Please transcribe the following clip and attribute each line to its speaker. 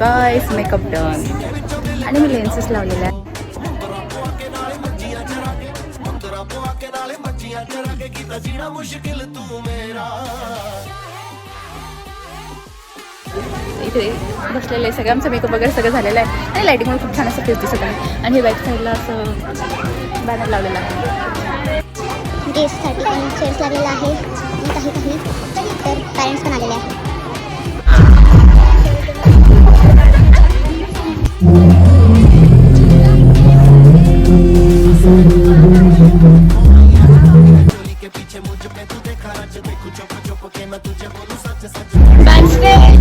Speaker 1: गाईस makeup done आणि मी lenses लावलेले आहे. इथे बसलेले सगळं आमचं मेकअप वगैरे सगळं झालेलं आहे आणि लाईटिंगमुळे खूप छान असं फेस दिसत आहे. आणि हे बॅक साईडला असं बॅनर लावलेलं आहे.
Speaker 2: गेस्टसाठी पण चेअर्स लागलेला आहे आणि काही तर पॅरेंट्स पण आलेले आहेत.
Speaker 1: Backstage.